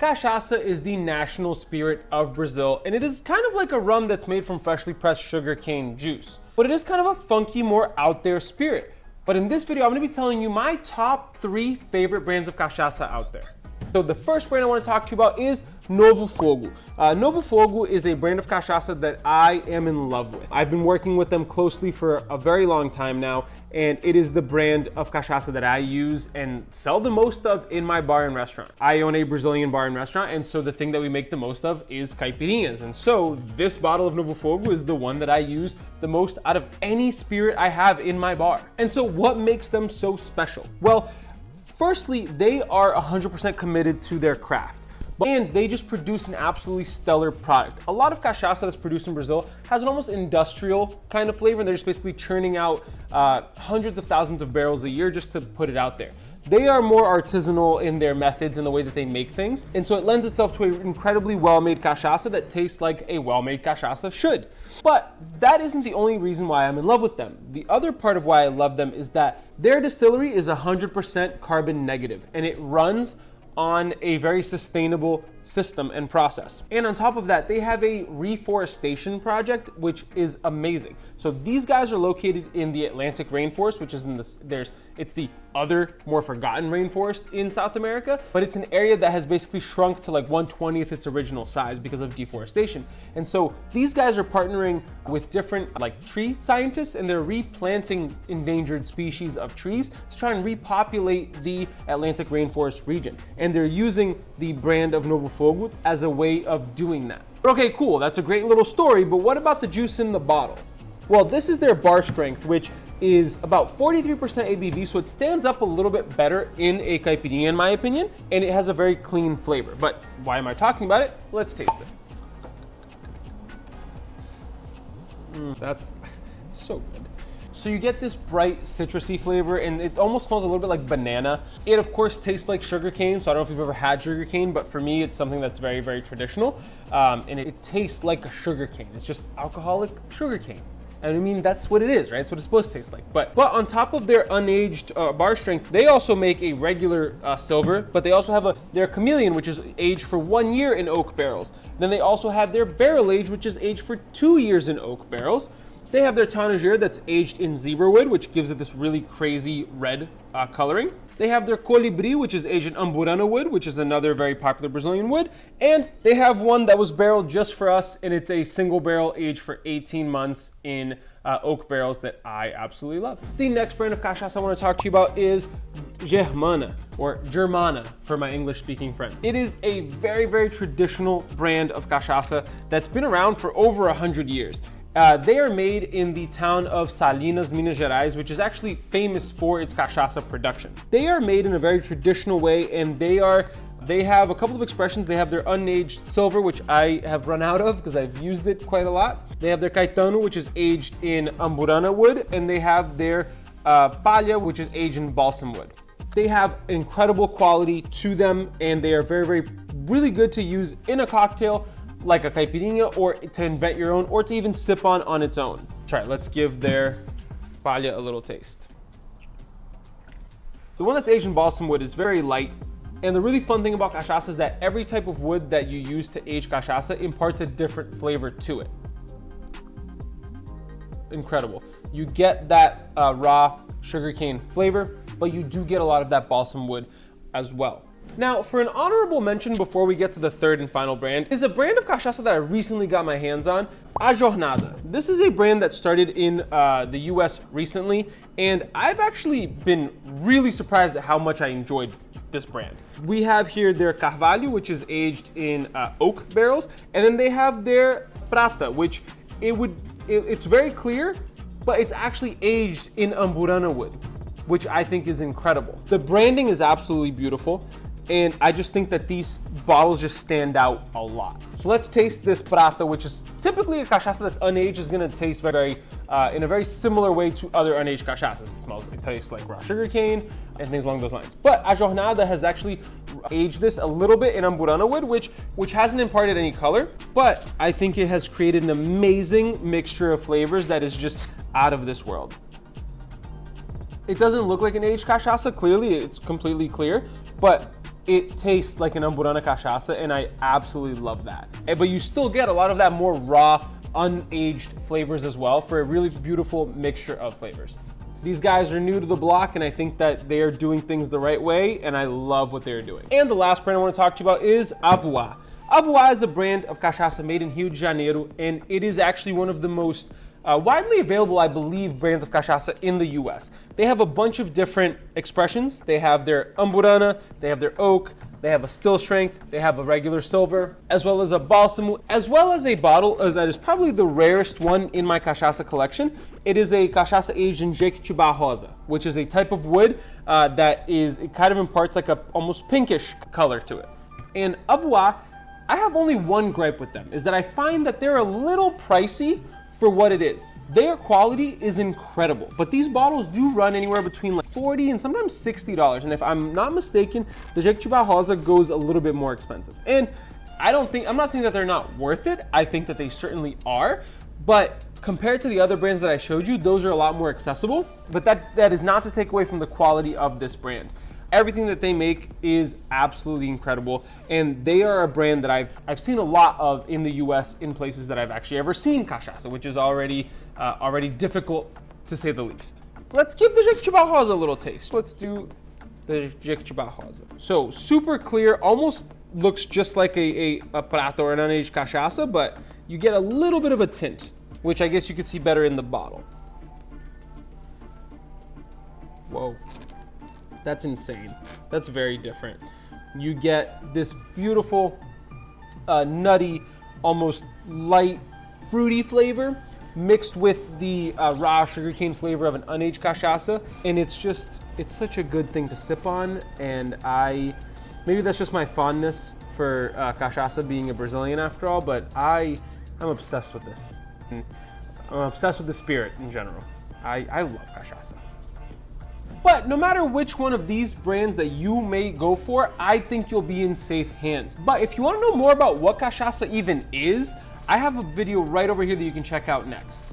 Cachaça is the national spirit of Brazil, and it is kind of like a rum that's made from freshly pressed sugarcane juice. But it is kind of a funky, more out there spirit. But in this video, I'm gonna be telling you my top 3 favorite brands of cachaça out there. So the first brand I want to talk to you about is Novo Fogu. Novo Fogu is a brand of cachaça that I am in love with. I've been working with them closely for a very long time now, and it is the brand of cachaça that I use and sell the most of in my bar and restaurant. I own a Brazilian bar and restaurant, and so the thing that we make the most of is caipirinhas. And so this bottle of Novo Fogu is the one that I use the most out of any spirit I have in my bar. And so what makes them so special? Well, firstly, they are 100% committed to their craft, and they just produce an absolutely stellar product. A lot of cachaça that's produced in Brazil has an almost industrial kind of flavor, and they're just basically churning out hundreds of thousands of barrels a year just to put it out there. They are more artisanal in their methods and the way that they make things, and so it lends itself to an incredibly well-made cachaça that tastes like a well-made cachaça should. But that isn't the only reason why I'm in love with them. The other part of why I love them is that their distillery is 100% carbon negative, and it runs on a very sustainable system and process. And on top of that, they have a reforestation project, which is amazing. So these guys are located in the Atlantic rainforest, which is it's the other more forgotten rainforest in South America, but it's an area that has basically shrunk to like 1/20th its original size because of deforestation. And so these guys are partnering with different like tree scientists, and they're replanting endangered species of trees to try and repopulate the Atlantic rainforest region. And they're using the brand of Novo Fogu as a way of doing that. Okay, cool, that's a great little story, but what about the juice in the bottle? Well, this is their bar strength, which is about 43% ABV, so it stands up a little bit better in a caipirinha in my opinion, and it has a very clean flavor. But why am I talking about it? Let's taste it. That's so good. So you get this bright citrusy flavor, and it almost smells a little bit like banana. It of course tastes like sugarcane, so I don't know if you've ever had sugarcane, but for me it's something that's very, very traditional. And it tastes like a sugarcane. It's just alcoholic sugarcane. And I mean, that's what it is, right? It's what it's supposed to taste like. But on top of their unaged bar strength, they also make a regular silver, but they also have their chameleon, which is aged for 1 year in oak barrels. Then they also have their barrel aged, which is aged for 2 years in oak barrels. They have their Tanager that's aged in zebra wood, which gives it this really crazy red coloring. They have their Colibri, which is aged in Amburana wood, which is another very popular Brazilian wood. And they have one that was barreled just for us, and it's a single barrel aged for 18 months in oak barrels that I absolutely love. The next brand of cachaça I want to talk to you about is Jman, or Germana for my English-speaking friends. It is a very, very traditional brand of cachaça that's been around for over 100 years. They are made in the town of Salinas, Minas Gerais, which is actually famous for its cachaça production. They are made in a very traditional way, and they have a couple of expressions. They have their unaged silver, which I have run out of because I've used it quite a lot. They have their Caetano, which is aged in Amburana wood, and they have their Palha, which is aged in balsam wood. They have incredible quality to them, and they are very, very, really good to use in a cocktail, like a caipirinha, or to invent your own, or to even sip on its own. All right, let's give their Palha a little taste. The one that's aged in balsam wood is very light, and the really fun thing about cachaça is that every type of wood that you use to age cachaça imparts a different flavor to it. Incredible. You get that raw sugarcane flavor, but you do get a lot of that balsam wood as well. Now, for an honorable mention before we get to the third and final brand, is a brand of cachaça that I recently got my hands on, Aada. This is a brand that started in the US recently, and I've actually been really surprised at how much I enjoyed this brand. We have here their Carvalho, which is aged in oak barrels, and then they have their Prata, which it's very clear, but it's actually aged in Amburana wood, which I think is incredible. The branding is absolutely beautiful, and I just think that these bottles just stand out a lot. So let's taste this Prata, which is typically a cachaça that's unaged, is gonna taste very, in a very similar way to other unaged cachaças. It tastes like raw sugarcane and things along those lines. But a Jornada has actually aged this a little bit in Amburana wood, which hasn't imparted any color, but I think it has created an amazing mixture of flavors that is just out of this world. It doesn't look like an aged cachaça, clearly, it's completely clear, but it tastes like an Amburana Cachaça, and I absolutely love that. But you still get a lot of that more raw, unaged flavors as well for a really beautiful mixture of flavors. These guys are new to the block, and I think that they are doing things the right way, and I love what they're doing. And the last brand I want to talk to you about is Aada. Aada is a brand of cachaça made in Rio de Janeiro, and it is actually one of the most widely available, I believe, brands of cachaça in the US. They have a bunch of different expressions. They have their Amburana, they have their oak, they have a still strength, they have a regular silver, as well as a balsamo, as well as a bottle that is probably the rarest one in my cachaça collection. It is a cachaça aged in Jequitibá Rosa, which is a type of wood it kind of imparts like a almost pinkish color to it. And Aada, I have only one gripe with them, is that I find that they're a little pricey for what it is. Their quality is incredible, but these bottles do run anywhere between like $40 and sometimes $60. And if I'm not mistaken, the Jequitibá Rosa goes a little bit more expensive. And I'm not saying that they're not worth it. I think that they certainly are, but compared to the other brands that I showed you, those are a lot more accessible. But that is not to take away from the quality of this brand. Everything that they make is absolutely incredible, and they are a brand that I've seen a lot of in the US in places that I've actually ever seen cachaça, which is already difficult to say the least. Let's give the Jequitibá Rosa a little taste. Let's do the Jequitibá Rosa. So super clear, almost looks just like a prato or an unaged cachaça, but you get a little bit of a tint, which I guess you could see better in the bottle. Whoa. That's insane. That's very different. You get this beautiful, nutty, almost light, fruity flavor mixed with the raw sugarcane flavor of an unaged cachaça, and it's such a good thing to sip on. And maybe that's just my fondness for cachaça, being a Brazilian after all, but I'm obsessed with this. I'm obsessed with the spirit in general. I love cachaça. But no matter which one of these brands that you may go for, I think you'll be in safe hands. But if you want to know more about what cachaça even is, I have a video right over here that you can check out next.